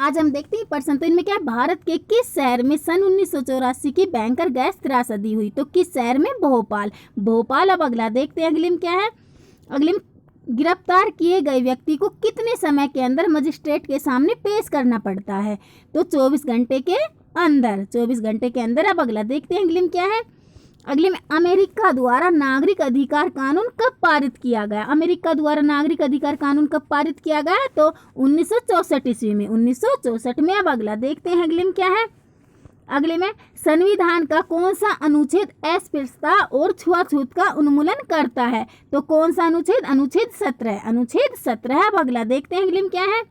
आज हम देखते हैं प्रश्न। तो इनमें क्या है, भारत के किस शहर में सन 1984 की बैंकर गैस त्रासदी हुई? तो किस शहर में? भोपाल। भोपाल। अब अगला देखते हैं अगले में क्या है। अगले में गिरफ्तार किए गए व्यक्ति को कितने समय के अंदर मजिस्ट्रेट के सामने पेश करना पड़ता है? तो 24 घंटे के अंदर। 24 घंटे के अंदर। अब अगला देखते हैं अगले में क्या है। अगले में अमेरिका द्वारा नागरिक अधिकार कानून कब पारित किया गया? अमेरिका द्वारा नागरिक अधिकार कानून कब पारित किया गया? तो 1964 ईस्वी में। 1964 में। अब अगला देखते हैं अगले में क्या है। अगले में संविधान का कौन सा अनुच्छेद अस्पृश्यता और छुआछूत का उन्मूलन करता है? तो कौन सा अनुच्छेद? अनुच्छेद 17। अनुच्छेद 17। अब अगला देखते हैं अगले में क्या है।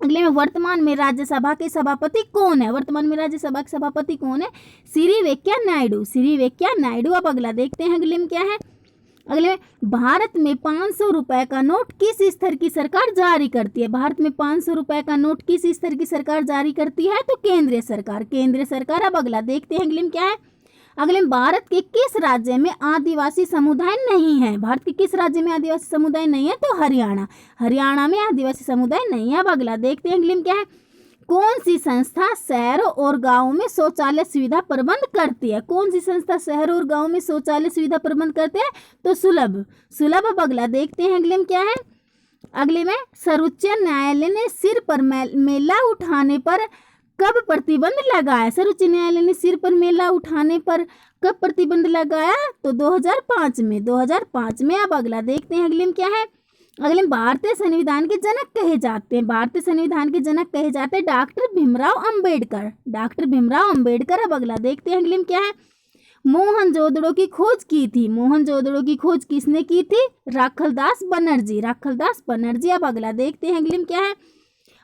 अगले में वर्तमान में राज्यसभा के सभापति कौन है? वर्तमान में राज्यसभा के सभापति कौन है? श्री वेंकैया नायडू। श्री वेंकैया नायडू। अब अगला देखते हैं अगले में क्या है। अगले में भारत में 500 रुपए का नोट किस स्तर की सरकार जारी करती है? भारत में 500 रुपए का नोट किस स्तर की सरकार जारी करती है? तो केंद्रीय सरकार। केंद्रीय सरकार। अब अगला देखते हैं अगले में क्या है। अगले में भारत के किस राज्य में आदिवासी समुदाय नहीं है? भारत के किस राज्य में आदिवासी समुदाय नहीं है? तो हरियाणा। हरियाणा में आदिवासी समुदाय नहीं है। अब अगला देखते हैं अगले में क्या है। कौन सी संस्था शहरों और गांवों में शौचालय सुविधा प्रबंध करती है? कौन सी संस्था शहरों और गांवों में शौचालय सुविधा प्रबंध करते हैं? तो सुलभ। सुलभ। अब अगला देखते हैं अगले में क्या है। अगले में सर्वोच्च न्यायालय ने सिर पर मेला उठाने पर कब प्रतिबंध लगाया? सर्वोच्च न्यायालय ने सिर पर मेला उठाने पर कब प्रतिबंध लगाया? तो 2005 में। 2005 में। अब अगला देखते हैं अगले में क्या है। अगले में भारतीय संविधान के जनक कहे जाते हैं। भारतीय संविधान के जनक कहे जाते हैं डॉक्टर भीमराव अंबेडकर। डॉक्टर भीमराव अंबेडकर। अब अगला देखते हैं अगले में क्या है। मोहनजोदड़ो की खोज की थी। मोहनजोदड़ो की खोज किसने की थी? राखलदास बनर्जी। राखलदास बनर्जी। अब अगला देखते हैं अगले में क्या है।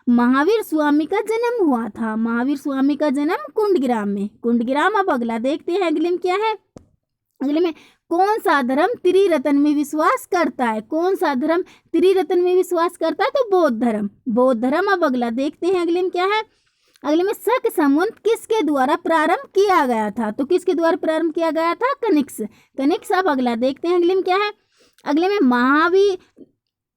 महावीर स्वामी का जन्म हुआ था। महावीर स्वामी का जन्म कुंडग्राम में। कुंडग्राम। अब अगला देखते हैं अगले में क्या है। अगले में कौन सा धर्म त्रिरत्न में विश्वास करता है? कौन सा धर्म त्रिरत्न में विश्वास करता है? तो बौद्ध धर्म। बौद्ध धर्म। अब अगला देखते हैं अगले में क्या है। अगले में शक संवत किसके द्वारा प्रारंभ किया गया था? तो किसके द्वारा प्रारंभ किया गया था? कनिष्क। कनिष्क। अब अगला देखते हैं अगले में क्या है। अगले में महावीर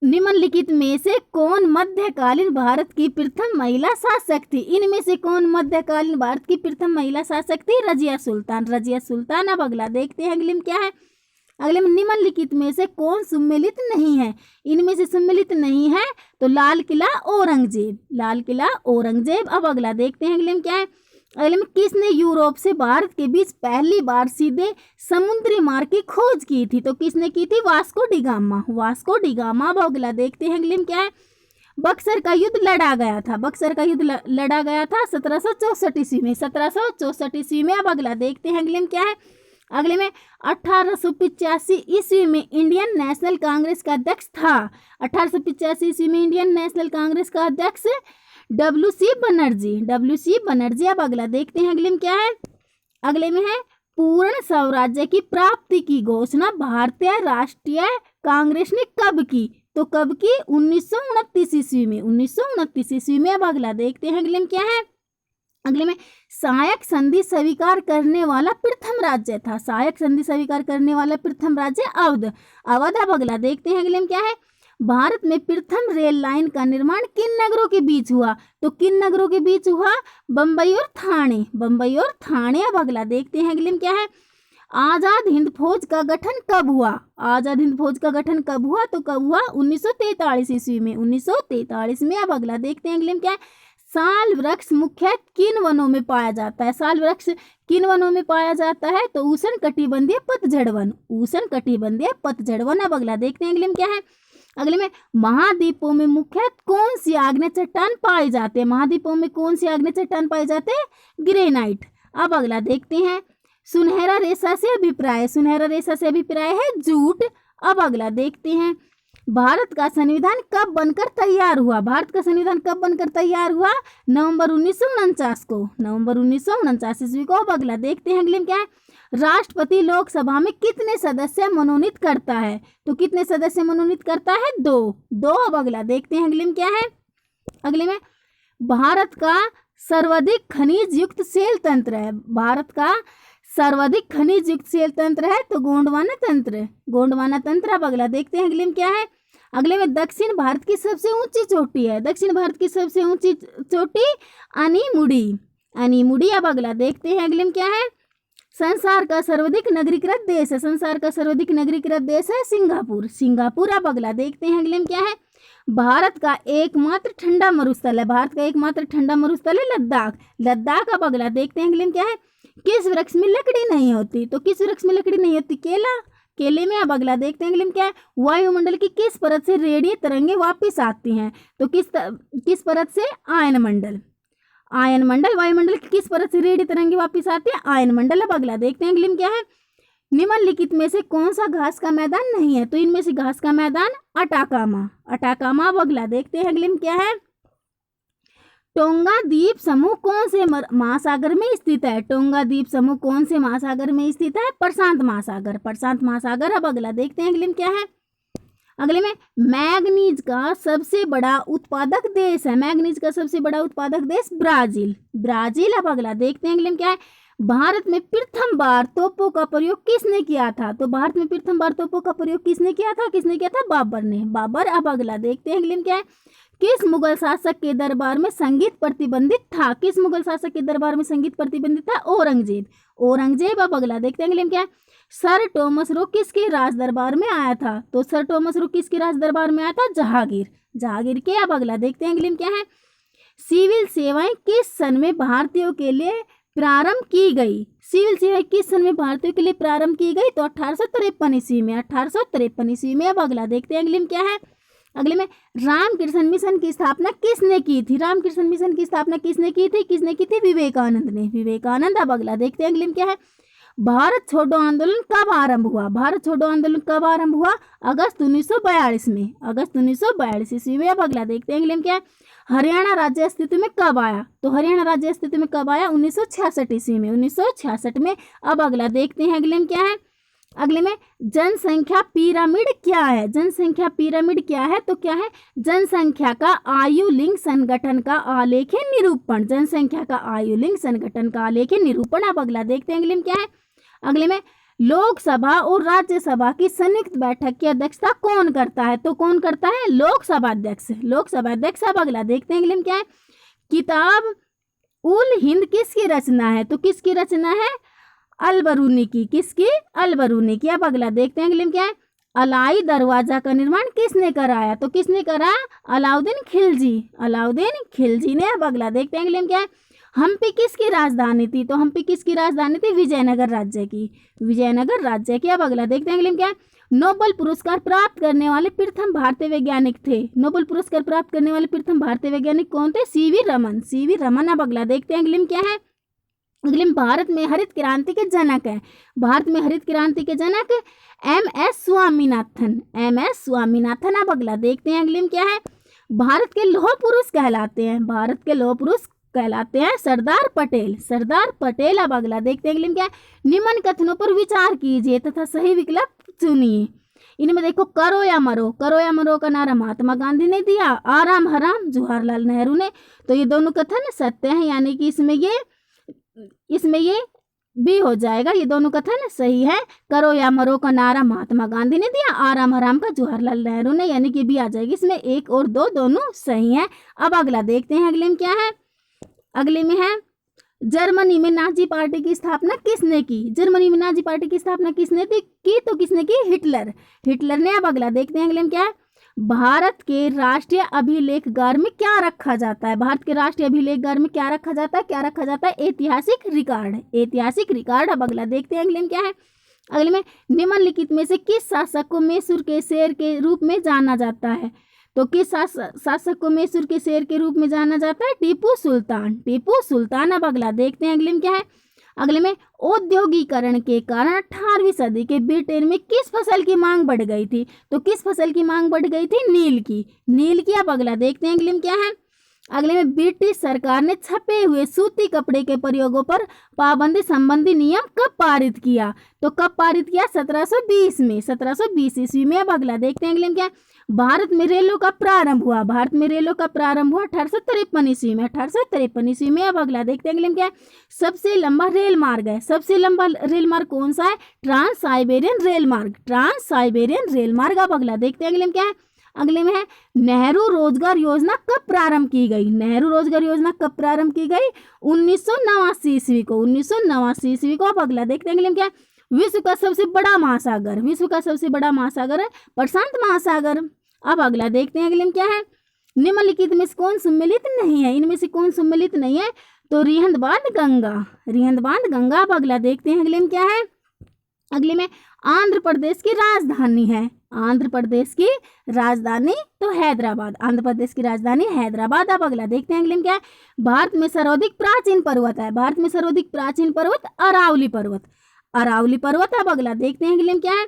निम्नलिखित में से कौन मध्यकालीन भारत की प्रथम महिला शासक थी? इनमें से कौन मध्यकालीन भारत की प्रथम महिला शासक थी? रजिया सुल्तान। रजिया सुल्तान। अब अगला देखते हैं अगले में क्या है। अगले में निम्नलिखित में से कौन सम्मिलित नहीं है? इनमें से सम्मिलित नहीं है तो लाल किला औरंगजेब। लाल किला औरंगजेब। अब अगला देखते हैं अगले में क्या है। अगले में किसने यूरोप से भारत के बीच पहली बार सीधे समुद्री मार्ग की खोज की थी? तो किसने की थी? Vasco D gamma. Vasco D gamma. अब अगला देखते हैं अगले में क्या है। बक्सर का युद्ध लड़ा गया था। बक्सर का युद्ध लड़ा गया था 1764 ईस्वी में। 1764 ईस्वी में। अब अगला देखते हैं अगले में क्या है। अगले में 1885 ईस्वी में इंडियन नेशनल कांग्रेस का अध्यक्ष था। 1885 ईस्वी में इंडियन नेशनल कांग्रेस का अध्यक्ष WC बनर्जी। WC बनर्जी। अब अगला देखते हैं अगले में क्या है। अगले में है पूर्ण स्वराज्य की प्राप्ति की घोषणा भारतीय राष्ट्रीय कांग्रेस ने कब की? तो कब की? 1929 ईस्वी में। 1929 ईस्वी में। अब अगला देखते हैं अगले में क्या है। अगले में सहायक संधि स्वीकार करने वाला प्रथम राज्य था। सहायक संधि स्वीकार करने वाला प्रथम राज्य अवध। अवध। अब अगला देखते हैं अगले में क्या है। भारत में प्रथम रेल लाइन का निर्माण किन नगरों के बीच हुआ? तो किन नगरों के बीच हुआ? बम्बई और ठाणे। बम्बई और ठाणे। अब अगला देखते हैं अगले में क्या है। आजाद हिंद फौज का गठन कब हुआ? आजाद हिंद फौज का गठन कब हुआ? तो कब हुआ? 1943 ईस्वी में। 1943 में। अब अगला देखते हैं अगले में क्या है। साल वृक्ष मुख्य किन वनों में पाया जाता है? साल वृक्ष किन वनों में पाया जाता है? तो उष्ण कटिबंधीय पतझड़ वन। उष्ण कटिबंधीय पतझड़ वन। अब अगला देखते हैं अगले में क्या है। अगले में महाद्वीपों में मुख्य कौन सी आग्नेय चट्टान पाई जाते हैं? महाद्वीपों में कौन सी आग्नेय चट्टान पाई जाते हैं? ग्रेनाइट। अब अगला देखते हैं सुनहरा रेशा से अभिप्राय। सुनहरा रेशा से अभिप्राय है जूट। अब अगला देखते हैं भारत का संविधान कब बनकर तैयार हुआ? भारत का संविधान कब बनकर तैयार हुआ? नवंबर 1949 को। नवंबर 1949 ईस्वी को। अब अगला देखते हैं अगले में क्या है। राष्ट्रपति लोकसभा में कितने सदस्य मनोनीत करता है? तो कितने सदस्य मनोनीत करता है? 2। अब अगला देखते हैं अगले में क्या है। अगले में भारत का सर्वाधिक खनिज युक्त सेल तंत्र है। भारत का सर्वाधिक खनिज युक्त सेल तंत्र है तो गोंडवाना तंत्र। गोंडवाना तंत्र। अब अगला देखते हैं अगले में क्या है। अगले में दक्षिण भारत की सबसे ऊंची चोटी है, दक्षिण भारत की सबसे ऊंची चोटी अनीमुडी, अनीमुडी। अब अगला देखते हैं अगले में क्या है। संसार का सर्वाधिक नगरीकृत देश है, संसार का सर्वाधिक नगरीकृत देश है सिंगापुर, सिंगापुर। अब अगला देखते हैं अगले में क्या है। भारत का एकमात्र ठंडा मरुस्थल है, भारत का एकमात्र ठंडा मरुस्थल है लद्दाख, लद्दाख। अब अगला देखते हैं अगले में क्या है। किस वृक्ष में लकड़ी नहीं होती, तो किस वृक्ष में लकड़ी नहीं होती, केला, केले में। अब अगला देखते हैं अगले में क्या है। वायुमंडल की किस परत से रेडियो तरंगे वापस आती हैं, तो किस परत से, आयनमंडल, आयनमंडल। वायुमंडल की किस परत से रेडियो तरंगे वापस आती है, आयनमंडल। अब अगला देखते हैं अगले में क्या है। निम्नलिखित में से कौन सा घास का मैदान नहीं है, तो इनमें से घास का मैदान अटाकामा, अटाकामा। अब अगला देखते हैं अगले में क्या है। टोंगा द्वीप समूह कौन से महासागर में स्थित है, टोंगा द्वीप समूह कौन से महासागर में स्थित है, प्रशांत महासागर, प्रशांत महासागर। अब अगला देखते हैं अगले में क्या है। अगले में मैग्नीज का सबसे बड़ा उत्पादक देश है, मैग्नीज का सबसे बड़ा उत्पादक देश ब्राजील, ब्राजील। अब अगला देखते हैं अगले में क्या है। भारत में प्रथम बार तोपों का प्रयोग किसने किया था, तो भारत में प्रथम बार तोपों का प्रयोग किसने किया था, किसने किया था, बाबर ने, बाबर। अब अगला देखते हैं अगले में क्या है। किस मुगल शासक के दरबार में संगीत प्रतिबंधित था, किस मुगल शासक के दरबार में संगीत प्रतिबंधित था, औरंगजेब, औरंगजेब। अब अगला देखते हैं अगले में क्या है। सर टॉमस रो किसके राज दरबार में आया था, तो सर टॉमस रो किसके राज दरबार में आया था, जहांगीर, जहांगीर के। अब अगला देखते हैं अगले में क्या है। सिविल सेवाएं किस सन में भारतीयों के लिए प्रारंभ की गई, सिविल सेवाएं किस सन में भारतीयों के लिए प्रारंभ की गई, तो 1853 ईस्वी में, 1853 ईस्वी में। अब अगला देखते हैं अगले में क्या है। अगले में रामकृष्ण मिशन की स्थापना किसने की थी, रामकृष्ण मिशन की स्थापना किसने की थी, किसने की थी, विवेकानंद ने, विवेकानंद। अब अगला देखते हैं अगले में क्या है। भारत छोड़ो आंदोलन कब आरंभ हुआ, भारत छोड़ो आंदोलन कब आरंभ हुआ, अगस्त 1942 में, अगस्त 1942 ईस्वी में। अब अगला देखते हैं अगले में क्या है। हरियाणा राज्य अस्तित्व में कब आया, तो हरियाणा राज्य अस्तित्व में कब आया, 1966 ईस्वी में, 1966 में। अब अगला देखते हैं अगले में क्या है। अगले में जनसंख्या पिरामिड क्या है, जनसंख्या पिरामिड क्या है, तो क्या है, जनसंख्या का आयु लिंग संगठन का आलेख निरूपण, जनसंख्या का आयु लिंग संगठन का आलेख निरूपण। अब अगला देखते हैं अगले में क्या है। अगले में लोकसभा और राज्यसभा की संयुक्त बैठक की अध्यक्षता कौन करता है, तो कौन करता है, लोकसभा अध्यक्ष, लोकसभा अध्यक्ष। अब अगला देखते हैं अगले में क्या है। किताब उल हिंद किसकी रचना है, तो किसकी रचना है, अलबरूनी की, किसकी, अलबरूनी की। अब अगला देखते हैं अगले में क्या है। अलाई दरवाजा का निर्माण किसने कराया, तो किसने करा, अलाउद्दीन खिलजी, अलाउद्दीन खिलजी ने। अब अगला देखते हैं अगले में क्या है। हम्पी किसकी राजधानी थी, तो हम्पी किसकी राजधानी थी, विजयनगर राज्य की, विजयनगर राज्य की। अब अगला देखते हैं अगले में क्या है। नोबेल पुरस्कार प्राप्त करने वाले प्रथम भारतीय वैज्ञानिक थे, नोबेल पुरस्कार प्राप्त करने वाले प्रथम भारतीय वैज्ञानिक कौन थे, सीवी रमन, सीवी रमन। अब अगला देखते हैं अगले में क्या है। अगले में भारत में हरित क्रांति के जनक है, भारत में हरित क्रांति के जनक एम.एस. स्वामीनाथन, एम.एस. स्वामीनाथन। अब अगला देखते हैं अगले में क्या है। भारत के लौह पुरुष कहलाते हैं, भारत के लौह पुरुष कहलाते हैं सरदार पटेल, सरदार पटेल। अब अगला देखते हैं अगले में क्या है। निम्न कथनों पर विचार कीजिए तथा सही विकल्प चुनिए। इनमें देखो, करो या मरो, करो या मरो का नारा महात्मा गांधी ने दिया, आराम हराम जवाहरलाल नेहरू ने। तो ये दोनों कथन सत्य हैं, यानी कि इसमें ये भी हो जाएगा, ये दोनों कथन सही है। करो या मरो का नारा महात्मा गांधी ने दिया, आराम हराम का जवाहरलाल नेहरू ने, यानी कि भी आ जाएगी। इसमें एक और दो दोनों सही हैं। अब अगला देखते हैं अगले में क्या है। अगले में है जर्मनी में नाजी पार्टी की स्थापना किसने की, जर्मनी में नाजी पार्टी की स्थापना किसने की, तो किसने की, हिटलर, हिटलर ने। अब अगला देखते हैं अगले में क्या है। भारत के राष्ट्रीय अभिलेखगार में क्या रखा जाता है, भारत के राष्ट्रीय अभिलेखगार में क्या रखा जाता है, क्या रखा जाता है, ऐतिहासिक रिकॉर्ड, ऐतिहासिक रिकॉर्ड। अब अगला देखते हैं अगले में क्या है। अगले में निम्नलिखित में से किस शासक को मैसूर के शेर के रूप में जाना जाता है, तो किस शासक को मैसूर के शेर के रूप में जाना जाता है, टीपू सुल्तान, टीपू सुल्तान। अब अगला देखते हैं अगले में क्या है। अगले में औद्योगिकरण के कारण 18वीं सदी के ब्रिटेन में किस फसल की मांग बढ़ गई थी, तो किस फसल की मांग बढ़ गई थी, नील की, नील की। अब अगला देखते हैं अगले में क्या है। अगले में ब्रिटिश सरकार ने छपे हुए सूती कपड़े के प्रयोगों पर पाबंदी संबंधी नियम कब पारित किया, तो कब पारित किया, 1720 में, 1720 ईस्वी में। अब अगला देखते हैं अगले में क्या है। भारत में रेलों का प्रारंभ हुआ, भारत में रेलों का प्रारंभ हुआ 1853 ईस्वी में, 1853 ईस्वी में। अब अगला देखते हैं अगले में क्या है। सबसे लंबा रेल मार्ग है, सबसे लंबा रेल मार्ग कौन सा है, ट्रांस साइबेरियन रेल मार्ग, ट्रांस साइबेरियन रेल मार्ग। अब अगला देखते हैं अगले में क्या है। अगले में है नेहरू रोजगार योजना कब प्रारंभ की गई। नेहरू रोजगार योजना कब प्रारंभ की गई? 1989 ईस्वी को, 1989 ईस्वी को। अब अगला देखते हैं अगले में क्या है, विश्व का सबसे बड़ा महासागर, विश्व का सबसे बड़ा महासागर है प्रशांत महासागर। अब अगला देखते हैं अगले में क्या है, निम्नलिखित में से कौन सम्मिलित नहीं है, इनमें से कौन सम्मिलित नहीं है? तो रिहंद बांध गंगा, रिहंद बांध गंगा। अब अगला देखते हैं अगले में क्या है, अगले में आंध्र प्रदेश की राजधानी है, आंध्र प्रदेश की राजधानी तो हैदराबाद, आंध्र प्रदेश की राजधानी हैदराबाद। अब अगला देखते हैं अगले में क्या है, भारत में सर्वाधिक प्राचीन पर्वत है, भारत में सर्वाधिक प्राचीन पर्वत अरावली पर्वत, अरावली पर्वत। अब अगला देखते हैं अगले में क्या है,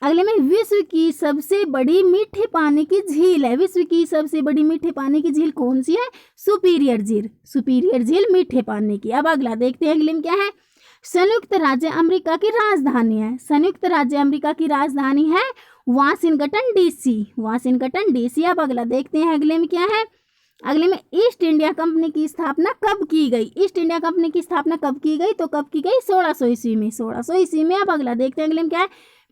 अगले में विश्व की सबसे बड़ी मीठे पानी की झील है, विश्व की सबसे बड़ी मीठे पानी की झील कौन सी है? सुपीरियर झील, सुपीरियर झील मीठे पानी की। अब अगला देखते हैं अगले में क्या है, संयुक्त राज्य अमेरिका की राजधानी है, संयुक्त राज्य अमेरिका की राजधानी है वाशिंगटन डीसी, वाशिंगटन डीसी। अब अगला देखते हैं अगले में क्या है, अगले में ईस्ट इंडिया कंपनी की स्थापना कब की गई, ईस्ट इंडिया कंपनी की स्थापना कब की गई? तो कब की गई? 1600 ईस्वी में, 1600 ईस्वी में। अब अगला देखते हैं अगले में क्या है,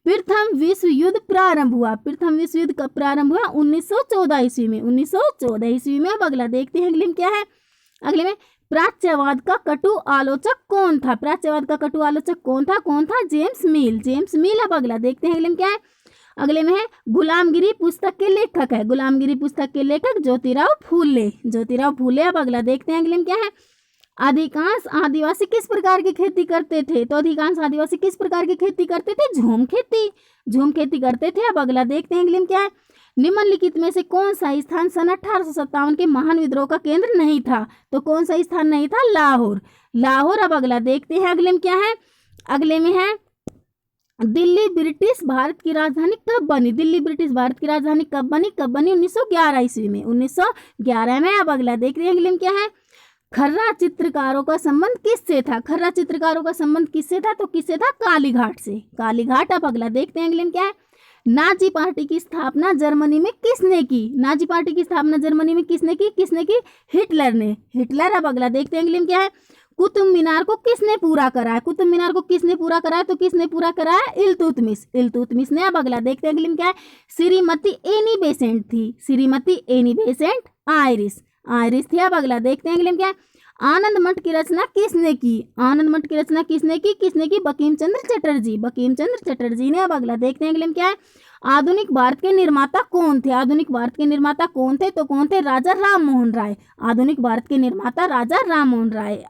प्रथम विश्व युद्ध प्रारंभ हुआ, प्रथम विश्व युद्ध कब प्रारंभ हुआ? 1914 ईस्वी में, 1914 ईस्वी में। अब अगला देखते हैं अगले में क्या है, अगले में प्राच्यवाद का कटु आलोचक कौन था, प्राच्यवाद का कटु आलोचक कौन था? कौन था? जेम्स मिल, जेम्स मिल। अब अगला देखते हैं अगले में क्या है, अगले में है गुलामगिरी पुस्तक के लेखक है, गुलामगिरी पुस्तक के लेखक ज्योतिराव फूले, ज्योतिराव फूले। अब अगला देखते हैं अगले में क्या है, अधिकांश आदिवासी किस प्रकार की खेती करते थे? तो अधिकांश आदिवासी किस प्रकार की खेती करते थे? झूम खेती, झूम खेती करते थे। अब अगला देखते हैं अगले में क्या है, निम्नलिखित में से कौन सा स्थान सन 1857 के महान विद्रोह का केंद्र नहीं था? तो कौन सा स्थान नहीं था? लाहौर, लाहौर। अब अगला देखते हैं अगले में क्या है, अगले में है दिल्ली ब्रिटिश भारत की राजधानी कब बनी, दिल्ली ब्रिटिश भारत की राजधानी कब बनी? कब बनी? 1911 ईस्वी में, 1911 में। अब अगला देख रहे हैं अगले में क्या है, खर्रा चित्रकारों का संबंध किससे था? खर्रा चित्रकारों का संबंध किससे था? तो किससे था? कालीघाट से, कालीघाट। अब अगला देखते हैं अगले में क्या है, नाजी पार्टी की स्थापना जर्मनी में किसने की? नाजी पार्टी की स्थापना जर्मनी में किसने की? किसने की? हिटलर ने, हिटलर। अब अगला देखते हैं अगले में क्या है, कुतुब मीनार को किसने पूरा कराया? कुतुब मीनार को किसने पूरा कराया? तो किसने पूरा कराया? इल्तुतमिश, इल्तुतमिश ने। अब अगला देखते हैं अगले में क्या है, श्रीमती एनी बेसेंट थी, Shrimati Annie Besant Irish, Irish थी। अब अगला देखते हैं अगले में क्या है, आनंद मठ की रचना किसने की? आनंद मठ की रचना किसने की? किसने की? बंकिम चंद्र चटर्जी, बंकिम चंद्र चटर्जी ने। अब अगला देखते हैं अगले में क्या है, आधुनिक भारत के निर्माता कौन थे? आधुनिक भारत के निर्माता कौन थे? तो कौन थे? राजा राम मोहन राय, आधुनिक भारत के निर्माता राजा राम मोहन राय।